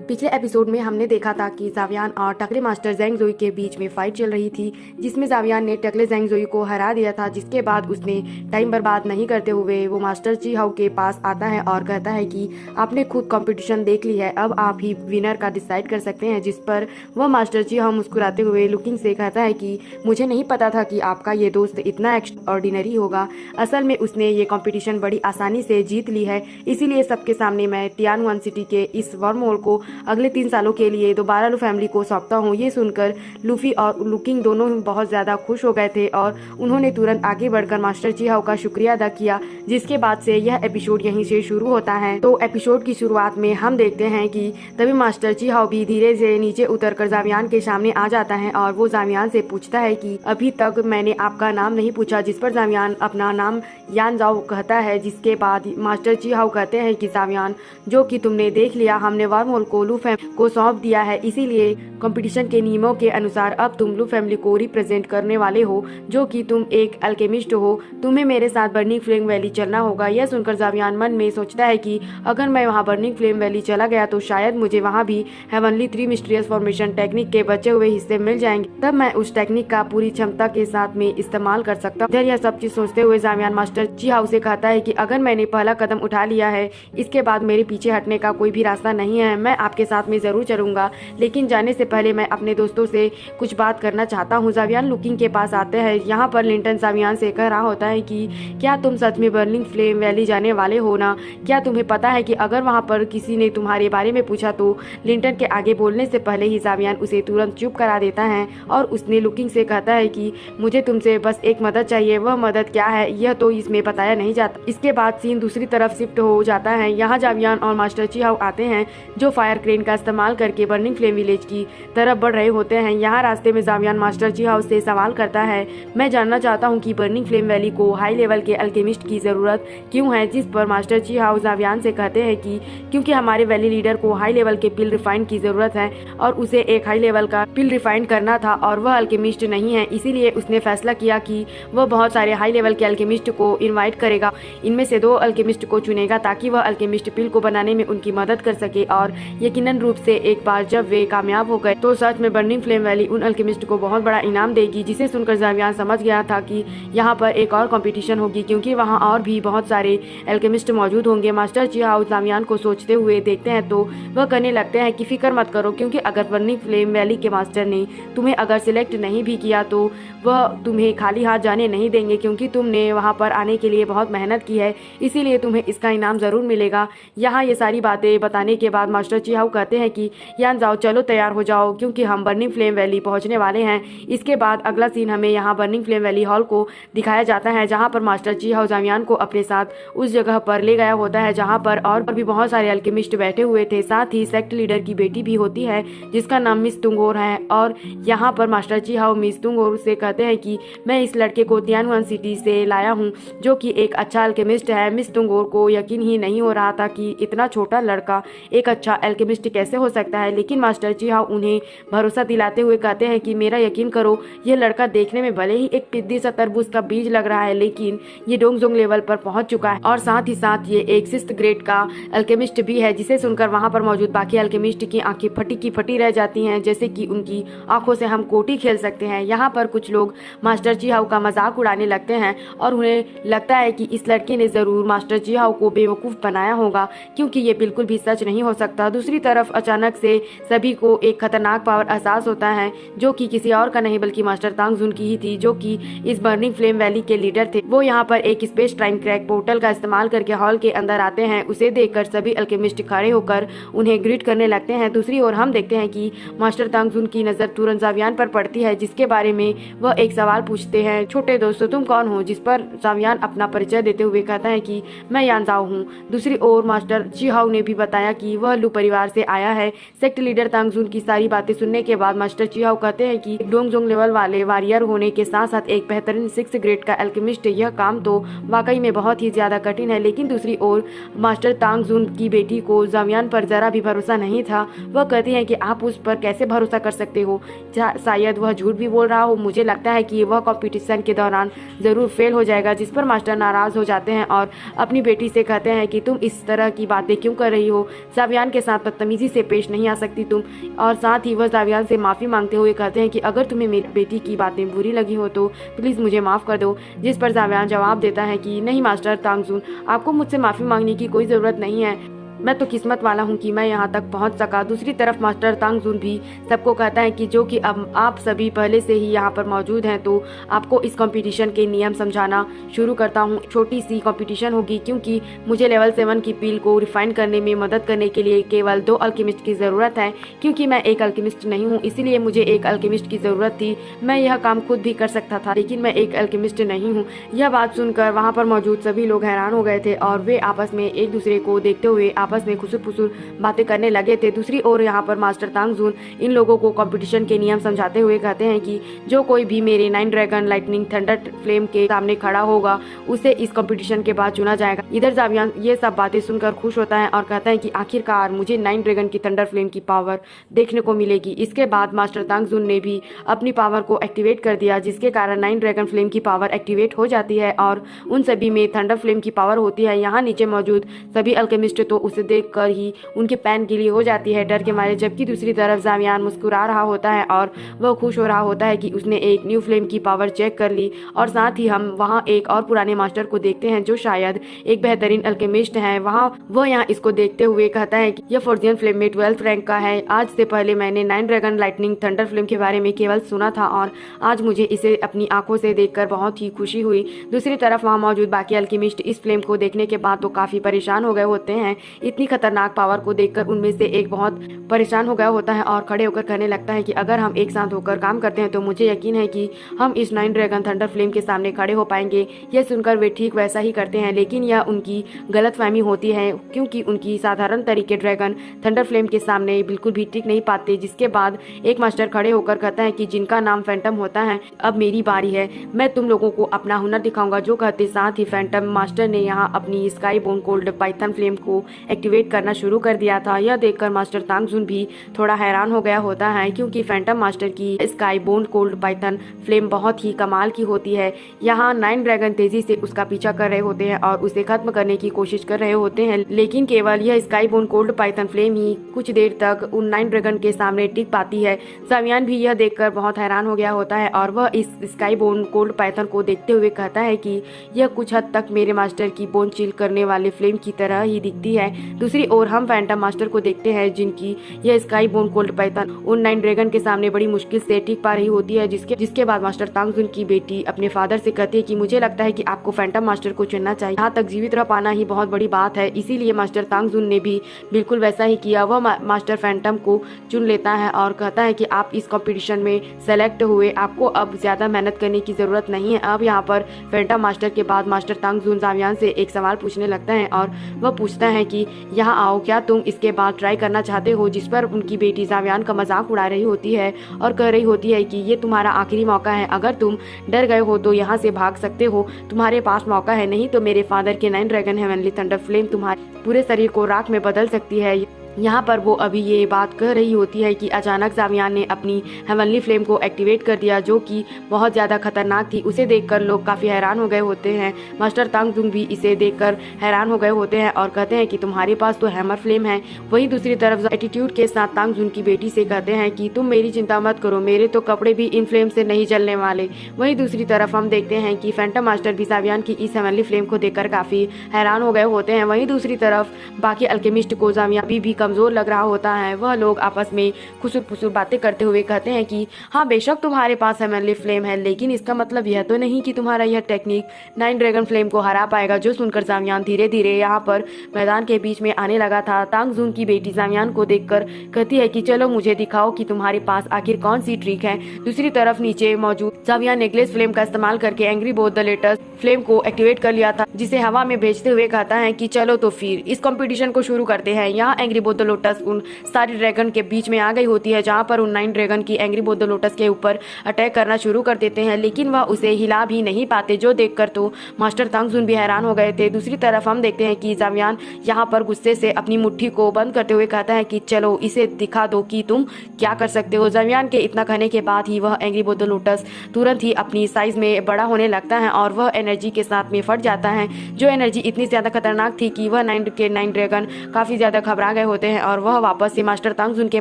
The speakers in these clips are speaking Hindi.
पिछले एपिसोड में हमने देखा था कि जावियान और टकले मास्टर ज़ेंग ज़ोई के बीच में फाइट चल रही थी, जिसमें जावियान ने टकले ज़ेंग ज़ोई को हरा दिया था। जिसके बाद उसने टाइम बर्बाद नहीं करते हुए वो मास्टर ची हाउ के पास आता है और कहता है कि आपने खुद कंपटीशन देख ली है, अब आप ही विनर का डिसाइड कर सकते हैं। जिस पर वह मास्टर ची हाउ मुस्कुराते हुए लुकिंग से कहता है कि मुझे नहीं पता था कि आपका ये दोस्त इतना एक्स्ट्राऑर्डिनरी होगा। असल में उसने ये कॉम्पिटिशन बड़ी आसानी से जीत ली है, इसीलिए सबके सामने मैं तियानवान सिटी के इस वर्म होल को अगले 3 सालों के लिए दोबारा लू फैमिली को सौंपता हूँ। ये सुनकर लूफी और लुकिंग दोनों ही बहुत ज़्यादा खुश हो गए थे और उन्होंने तुरंत आगे बढ़कर मास्टर ची हाउ का शुक्रिया अदा किया। जिसके बाद से यह एपिसोड यहीं से शुरू होता है। तो एपिसोड की शुरुआत में हम देखते हैं कि तभी मास्टर ची हाउ भी धीरे से नीचे उतरकर जावियान के सामने आ जाता है और वो जावियान से पूछता है कि अभी तक मैंने आपका नाम नहीं पूछा। जिस पर जावियान अपना नाम यान जाओ कहता है। जिसके बाद मास्टर ची हाउ कहते हैं कि जावियान, जो कि तुमने देख लिया, हमने वर्म होल को लू फैमिली को सौंप दिया है, इसीलिए कंपटीशन के नियमों के अनुसार अब तुम लू फैमिली को रिप्रेजेंट करने वाले हो, जो कि तुम एक अल्केमिस्ट हो। तुम्हें मेरे साथ बर्निंग फ्लेम वैली चलना होगा। यह सुनकर जावियान मन में सोचता है कि अगर मैं वहां बर्निंग फ्लेम वैली चला गया तो शायद मुझे वहां भी हेवनली 3 मिस्टीरियस फॉर्मेशन टेक्निक के बचे हुए हिस्से मिल जाएंगे, तब मैं उस टेक्निक का पूरी क्षमता के साथ में इस्तेमाल कर सकता हूँ। यह सब चीज सोचते हुए जावियान मास्टर ची हाउ से कहता है कि अगर मैंने पहला कदम उठा लिया है, इसके बाद मेरे पीछे हटने का कोई भी रास्ता नहीं है। मैं आपके साथ में जरूर चलूंगा, लेकिन जाने से पहले मैं अपने दोस्तों से कुछ बात करना चाहता हूँ। जावियान लुकिंग के पास आते हैं। यहाँ पर लिंटन जावियान से कह रहा होता है कि क्या तुम सच में बर्निंग फ्लेम वैली जाने वाले हो ना? क्या तुम्हें पता है कि अगर वहाँ पर किसी ने तुम्हारे बारे में पूछा तो लिंटन के आगे बोलने से पहले ही जावियान उसे तुरंत चुप करा देता है और उसने लुकिंग से कहता है कि मुझे तुमसे बस एक मदद चाहिए। वह मदद क्या है यह तो इसमें बताया नहीं जाता। इसके बाद सीन दूसरी तरफ शिफ्ट हो जाता है। यहाँ जावियान और मास्टर ची हाउ आते हैं, जो फायर क्रेन का इस्तेमाल करके बर्निंग फ्लेम विलेज की तरफ बढ़ रहे होते हैं। यहाँ रास्ते में जावियान मास्टर ची हाउ से सवाल करता है, मैं जानना चाहता हूँ कि बर्निंग फ्लेम वैली को हाई लेवल के अल्केमिस्ट की जरूरत क्यों है? जिस पर मास्टर ची हाउ जावियान से कहते हैं कि क्योंकि हमारे वैली लीडर को हाई लेवल के पिल रिफाइन की जरूरत है और उसे एक हाई लेवल का पिल रिफाइन करना था और वह अल्केमिस्ट नहीं है, इसीलिए उसने फैसला किया कि वह बहुत सारे हाई लेवल के अल्केमिस्ट को इन्वाइट करेगा। इनमें से 2 अल्केमिस्ट को चुनेगा ताकि वह अल्केमिस्ट पिल को बनाने में उनकी मदद कर सके। और यकीनन रूप से एक बार जब वे कामयाब हो गए तो सच में बर्निंग फ्लेम वैली उन अल्केमिस्ट को बहुत बड़ा इनाम देगी। जिसे सुनकर जावियान समझ गया था कि यहाँ पर एक और कंपटीशन होगी, क्योंकि वहाँ और भी बहुत सारे अल्केमिस्ट मौजूद होंगे। मास्टर ची हाउ जावियान को सोचते हुए देखते हैं तो वह कहने लगते हैं कि फिक्र मत करो, क्योंकि अगर बर्निंग फ्लेम वैली के मास्टर ने तुम्हें अगर सिलेक्ट नहीं भी किया तो वह तुम्हें खाली हाथ जाने नहीं देंगे, क्योंकि तुमने वहाँ पर आने के लिए बहुत मेहनत की है, इसीलिए तुम्हें इसका इनाम जरूर मिलेगा। यहाँ ये सारी बातें बताने के बाद मास्टर ची हाउ कहते हैं कि यान जाओ, चलो तैयार हो जाओ, क्योंकि हम बर्निंग फ्लेम वैली पहुंचने वाले हैं। इसके बाद अगला सीन हमें यहाँ बर्निंग फ्लेम वैली हॉल को दिखाया जाता है, जहाँ पर मास्टर ची हाउ जावियान को अपने साथ उस जगह पर ले गया होता है जहाँ पर और भी बहुत सारे अल्केमिस्ट बैठे हुए थे। साथ ही सेक्ट लीडर की बेटी भी होती है जिसका नाम मिस तुंगोर है। और यहाँ पर मास्टर ची हाउ मिस तुंगोर से कहते हैं कि मैं इस लड़के को तियानवान सिटी से लाया हूँ, जो कि एक अच्छा अल्केमिस्ट है। मिस तुंगोर को यकीन ही नहीं हो रहा था कि इतना छोटा लड़का एक अच्छा अल्केमिस्ट कैसे हो सकता है, लेकिन मास्टर ची हाउ उन्हें भरोसा दिलाते हुए कहते हैं कि मेरा यकीन करो, यह लड़का देखने में भले ही एक पिद्दी सा तरबूज का बीज लग रहा है, लेकिन ये डोंगजोंग लेवल पर पहुंच चुका है और साथ ही साथ ये एक 6th ग्रेड का अल्केमिस्ट भी है। जिसे सुनकर वहां पर मौजूद बाकी अल्केमिस्ट की आंखें फटी की फटी रह जाती हैं, जैसे कि उनकी आंखों से हम कोटी खेल सकते हैं। यहाँ पर कुछ लोग मास्टर ची हाउ का मजाक उड़ाने लगते हैं और उन्हें लगता है कि इस लड़के ने जरूर मास्टर ची हाउ को बेवकूफ बनाया होगा, क्योंकि ये बिल्कुल भी सच नहीं हो सकता। दूसरी तरफ अचानक से सभी को एक खतरनाक पावर एहसास होता है, जो कि किसी और का नहीं बल्कि मास्टर तांग जुन की ही थी, जो कि इस बर्निंग फ्लेम वैली के लीडर थे। वो यहाँ पर एक स्पेस टाइम क्रैक पोर्टल का इस्तेमाल करके हॉल के अंदर आते हैं। उसे देखकर सभी अल्केमिस्ट खड़े होकर उन्हें ग्रीट करने लगते हैं। दूसरी ओर हम देखते हैं कि मास्टर तांग जुन की नजर तुरंत जावियान पर पड़ती है, जिसके बारे में वह एक सवाल पूछते हैं, छोटे दोस्तों तुम कौन हो? जिस पर जावियान अपना परिचय देते हुए कहता है कि मैं यान जाओ हूँ। दूसरी ओर मास्टर ची हाउ ने भी बताया कि वह लू परिवार से आया है। सेक्ट लीडर तांग जुन की सारी बातें सुनने के बाद मास्टर ची हाउ कहते हैं कि डोंगजोंग लेवल वाले वॉरियर होने के साथ साथ एक बेहतरीन 6th ग्रेड का अल्केमिस्ट, यह काम तो वाकई में बहुत ही ज्यादा कठिन है। लेकिन दूसरी ओर मास्टर तांग जुन की बेटी को जावियान पर जरा भी भरोसा नहीं था। वह कहती हैं कि आप उस पर कैसे भरोसा कर सकते हो? शायद वह झूठ भी बोल रहा हो। मुझे लगता है कि वह कंपटीशन के दौरान जरूर फेल हो जाएगा। जिस पर मास्टर नाराज हो जाते हैं और अपनी बेटी से कहते हैं कि तुम इस तरह की बातें क्यों कर रही हो? जावियान के साथ बदतमीजी से पेश नहीं आ सकती तुम। और साथ ही वह जावियान से माफ़ी मांगते हुए कहते हैं कि अगर तुम्हें मेरी बेटी की बातें बुरी लगी हो तो प्लीज़ मुझे माफ़ कर दो। जिस पर जावियान जवाब देता है कि नहीं मास्टर तांगजून, आपको मुझसे माफ़ी मांगने की कोई ज़रूरत नहीं है, मैं तो किस्मत वाला हूँ कि मैं यहाँ तक पहुँच सका। दूसरी तरफ मास्टर तांगजून भी सबको कहता है कि जो कि अब आप सभी पहले से ही यहाँ पर मौजूद हैं, तो आपको इस कंपटीशन के नियम समझाना शुरू करता हूँ। छोटी सी कंपटीशन होगी क्योंकि मुझे लेवल 7 की पील को रिफाइन करने में मदद करने के लिए केवल 2 अल्केमिस्ट की ज़रूरत है। क्योंकि मैं एक अल्केमिस्ट नहीं हूँ, इसीलिए मुझे एक अल्केमिस्ट की ज़रूरत थी। मैं यह काम खुद भी कर सकता था, लेकिन मैं एक अल्केमिस्ट नहीं हूँ। यह बात सुनकर वहाँ पर मौजूद सभी लोग हैरान हो गए थे और वे आपस में एक दूसरे को देखते हुए आपस में खुसुर फुसुर बातें करने लगे थे। दूसरी ओर यहाँ पर मास्टर तांगजून इन लोगों को कंपटीशन के नियम समझाते हुए कहते हैं कि जो कोई भी मेरे 9 ड्रैगन लाइटनिंग थंडर फ्लेम के सामने खड़ा होगा उसे इस कंपटीशन के बाद चुना जाएगा। इधर जावियान ये सब बातें सुनकर खुश होता है और कहता है कि आखिरकार मुझे 9 ड्रैगन की थंडर फ्लेम की पावर देखने को मिलेगी। इसके बाद मास्टर तांगजून ने भी अपनी पावर को एक्टिवेट कर दिया, जिसके कारण 9 ड्रैगन फ्लेम की पावर एक्टिवेट हो जाती है और उन सभी में थंडर फ्लेम की पावर होती है। यहाँ नीचे मौजूद सभी अल्केमिस्ट तो उसे देखकर ही उनके पैन गीली हो जाती है डर के मारे। जबकि दूसरी तरफ जावियान मुस्कुरा रहा होता है और वह खुश हो रहा होता है कि उसने एक न्यू फ्लेम की पावर चेक कर ली। और साथ ही हम वहाँ एक और पुराने मास्टर को देखते हैं जो शायद एक बेहतरीन अल्केमिस्ट है। वह यहाँ इसको देखते हुए कहता है कि यह फोर्जियन फ्लेम में 12th रैंक का है। आज से पहले मैंने 9 ड्रैगन लाइटनिंग थंडर फ्लेम के बारे में केवल सुना था और आज मुझे इसे अपनी आंखों से देखकर बहुत ही खुशी हुई। दूसरी तरफ वहाँ मौजूद बाकी अल्केमिस्ट इस फ्लेम को देखने के बाद तो काफी परेशान हो गए होते हैं। इतनी खतरनाक पावर को देखकर उनमें से एक बहुत परेशान हो गया होता है और खड़े होकर कहने लगता है कि अगर हम एक साथ होकर काम करते हैं तो मुझे यकीन है कि हम इस 9 ड्रैगन थंडर फ्लेम के सामने खड़े हो पाएंगे। यह सुनकर वे ठीक वैसा ही करते हैं, लेकिन यह उनकी गलतफहमी होती है क्योंकि उनकी साधारण तरीके ड्रैगन थंडर फ्लेम के सामने बिल्कुल भी टिक नहीं पाते। जिसके बाद एक मास्टर खड़े होकर कहता है कि जिनका नाम फैंटम होता है, अब मेरी बारी है, मैं तुम लोगों को अपना हुनर दिखाऊंगा। जो कहते साथ ही फैंटम मास्टर ने यहाँ अपनी sky bone cold python flame को एक्टिवेट करना शुरू कर दिया था। यह देखकर मास्टर तांगजून भी थोड़ा हैरान हो गया होता है क्योंकि फैंटम मास्टर की sky bone cold python flame बहुत ही कमाल की होती है। यहाँ 9 ड्रैगन तेजी से उसका पीछा कर रहे होते हैं और उसे खत्म करने की कोशिश कर रहे होते हैं, लेकिन केवल यह sky bone cold python flame ही कुछ देर तक उन 9 ड्रैगन के सामने टिक पाती है। जावियान भी यह देखकर बहुत हैरान हो गया होता है और वह इस स्काई बोन कोल्ड पाइथन को देखते हुए कहता है कि यह कुछ हद तक मेरे मास्टर की बोन चिल करने वाले फ्लेम की तरह ही दिखती है। दूसरी ओर हम फैंटम मास्टर को देखते हैं जिनकी यह स्काई बोन कोल्ड पाइथन उन 9 ड्रैगन के सामने बड़ी मुश्किल से टिक पा रही होती है। जिसके बाद मास्टर तांगजून की बेटी अपने फादर से कहती है कि मुझे लगता है कि आपको फैंटम मास्टर को चुनना चाहिए, यहाँ तक जीवित रह पाना ही बहुत बड़ी बात है। इसीलिए मास्टर तांगजून ने भी बिल्कुल वैसा ही किया। वह मास्टर फैंटम को चुन लेता है और कहता है कि आप इस कंपटीशन में सेलेक्ट हुए, आपको अब ज्यादा मेहनत करने की जरूरत नहीं है। अब यहाँ पर फैंटम मास्टर के बाद मास्टर तांगजून जावियान से एक सवाल पूछने लगता है और वह पूछता है कि यहाँ आओ, क्या तुम इसके बाद ट्राई करना चाहते हो? जिस पर उनकी बेटी जावियान का मजाक उड़ा रही होती है और कह रही होती है कि ये तुम्हारा आखिरी मौका है, अगर तुम डर गए हो तो यहाँ से भाग सकते हो, तुम्हारे पास मौका है, नहीं तो मेरे फादर के 9 ड्रैगन हेवनली थंडर फ्लेम तुम्हारे पूरे शरीर को राख में बदल सकती है। यहाँ पर वो अभी ये बात कह रही होती है कि अचानक जावियान ने अपनी हेवनली फ्लेम को एक्टिवेट कर दिया जो कि बहुत ज़्यादा खतरनाक थी। उसे देखकर लोग काफ़ी हैरान हो गए होते हैं। मास्टर तांगजून भी इसे देखकर हैरान हो गए होते हैं और कहते हैं कि तुम्हारे पास तो हैमर फ्लेम है। वहीं दूसरी तरफ एटीट्यूड के साथ तांगजून की बेटी से कहते हैं कि तुम मेरी चिंता मत करो, मेरे तो कपड़े भी इन फ्लेम से नहीं जलने वाले। वहीं दूसरी तरफ हम देखते हैं कि फैंटम मास्टर भी जावियान की इस हेवनली फ्लेम को देखकर काफ़ी हैरान हो गए होते हैं। वहीं दूसरी तरफ बाकी अल्केमिस्ट को जावियान भी कमजोर लग रहा होता है। वह लोग आपस में खुसुर फुसुर बातें करते हुए कहते हैं कि हाँ, बेशक तुम्हारे पास हेवनली फ्लेम है, लेकिन इसका मतलब यह तो नहीं कि तुम्हारा यह टेक्निक 9 ड्रैगन फ्लेम को हरा पाएगा। जो सुनकर जावियान धीरे धीरे यहाँ पर मैदान के बीच में आने लगा था। तांगजून की बेटी जावियान को देखकर कहती है कि चलो मुझे दिखाओ कि तुम्हारे पास आखिर कौन सी ट्रिक है। दूसरी तरफ नीचे मौजूद जावियान ने ग्लेस फ्लेम का इस्तेमाल करके angry both the latest flame को एक्टिवेट कर लिया था, जिसे हवा में भेजते हुए कहता है कि चलो तो फिर इस कंपटीशन को शुरू करते हैं। यहाँ एंग्री बोथ द लोटस उन सारी ड्रैगन के बीच में आ गई होती है, जहाँ पर उन 9 ड्रैगन की एंग्री बोथ द लोटस के ऊपर अटैक करना शुरू कर देते हैं, लेकिन वह उसे हिला भी नहीं पाते। जो देखकर तो मास्टर तांगजून भी हैरान हो गए थे। दूसरी तरफ हम देखते हैं कि जावियान यहाँ पर गुस्से से अपनी मुट्ठी को बंद करते हुए कहता है कि चलो इसे दिखा दो कि तुम क्या कर सकते हो। जावियान के इतना कहने के बाद ही वह एंग्री बोथ द लोटस तुरंत ही अपनी साइज में बड़ा होने लगता है और वह एनर्जी के साथ में फट जाता है। जो एनर्जी इतनी ज्यादा खतरनाक थी कि वह 9 ड्रैगन काफी ज्यादा घबरा गए होते होते हैं और वह वापस से मास्टर तांगजुन के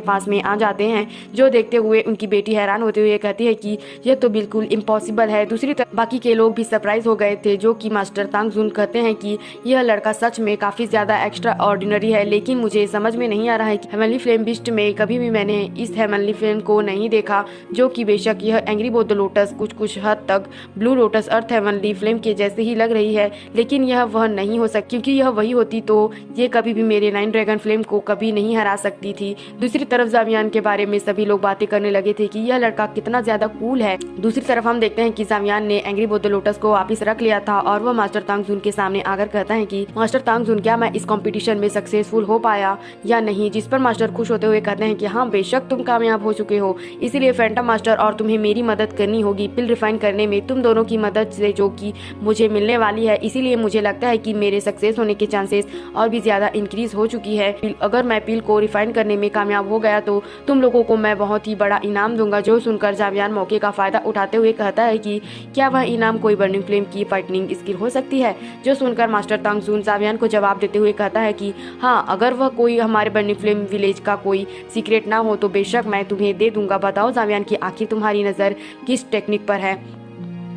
पास में आ जाते हैं, जो देखते हुए उनकी बेटी हैरान होते हुए कहती है कि यह तो बिल्कुल इम्पॉसिबल है। दूसरी तरफ बाकी के लोग भी सरप्राइज हो गए थे, जो कि मास्टर तांगजुन कहते हैं कि यह लड़का सच में काफी ज्यादा एक्स्ट्रा ऑर्डिनरी है, लेकिन मुझे समझ में नहीं आ रहा है कि हेवनली फ्लेम बिस्ट में कभी भी मैंने इस हेवनली फ्लेम को नहीं देखा, जो कि बेशक यह एंग्री बर्ड लोटस कुछ हद तक ब्लू लोटस अर्थ हेवनली फ्लेम के जैसे ही लग रही है, लेकिन यह वह नहीं हो सकती, क्योंकि यह वही होती तो ये कभी भी मेरे 9 ड्रैगन फ्लेम को कभी नहीं हरा सकती थी। दूसरी तरफ जावियान के बारे में सभी लोग बातें करने लगे थे कि यह लड़का कितना ज्यादा कूल है। दूसरी तरफ हम देखते हैं कि जावियान ने एंग्री बर्ड लोटस को वापस रख लिया था और वह मास्टर तांगजुन के सामने आकर कहता है कि मास्टर तांगजुन, क्या मैं इस कंपटीशन में सक्सेसफुल हो पाया या नहीं? जिस पर मास्टर खुश होते हुए कहते हैं कि हाँ, बेशक तुम कामयाब हो चुके हो, इसीलिए फैंटम मास्टर और तुम्हें मेरी मदद करनी होगी पिल रिफाइन करने में, तुम दोनों की मदद से, जो कि मुझे मिलने वाली है। इसीलिए मुझे लगता है कि मेरे सक्सेस होने के चांसेस और भी ज्यादा इंक्रीज हो चुकी है। अगर मैं पिल को रिफाइन करने में कामयाब हो गया तो तुम लोगों को मैं बहुत ही बड़ा इनाम दूंगा। जो सुनकर जावियान मौके का फायदा उठाते हुए कहता है कि क्या वह इनाम कोई बर्निंग फ्लेम की फाइटिंग स्किल हो सकती है? जो सुनकर मास्टर तांगजुन जावियान को जवाब देते हुए कहता है कि हाँ, अगर वह कोई हमारे बर्निंग फ्लेम विलेज का कोई सीक्रेट ना हो तो बेशक मैं तुम्हें दे दूंगा। बताओ जावियान की आखिर तुम्हारी नजर किस टेक्निक पर है?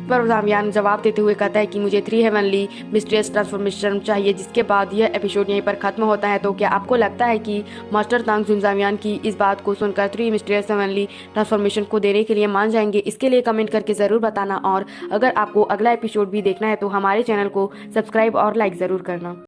पर जावियान जवाब देते हुए कहता है कि मुझे 3 हेवनली मिस्ट्रियस ट्रांसफॉर्मेशन चाहिए, जिसके बाद यह एपिसोड यहीं पर खत्म होता है। तो क्या आपको लगता है कि मास्टर तांगजुन जावियान की इस बात को सुनकर 3 मिस्ट्रियस हेवनली ट्रांसफॉर्मेशन को देने के लिए मान जाएंगे? इसके लिए कमेंट करके जरूर बताना, और अगर आपको अगला एपिसोड भी देखना है तो हमारे चैनल को सब्सक्राइब और लाइक जरूर करना।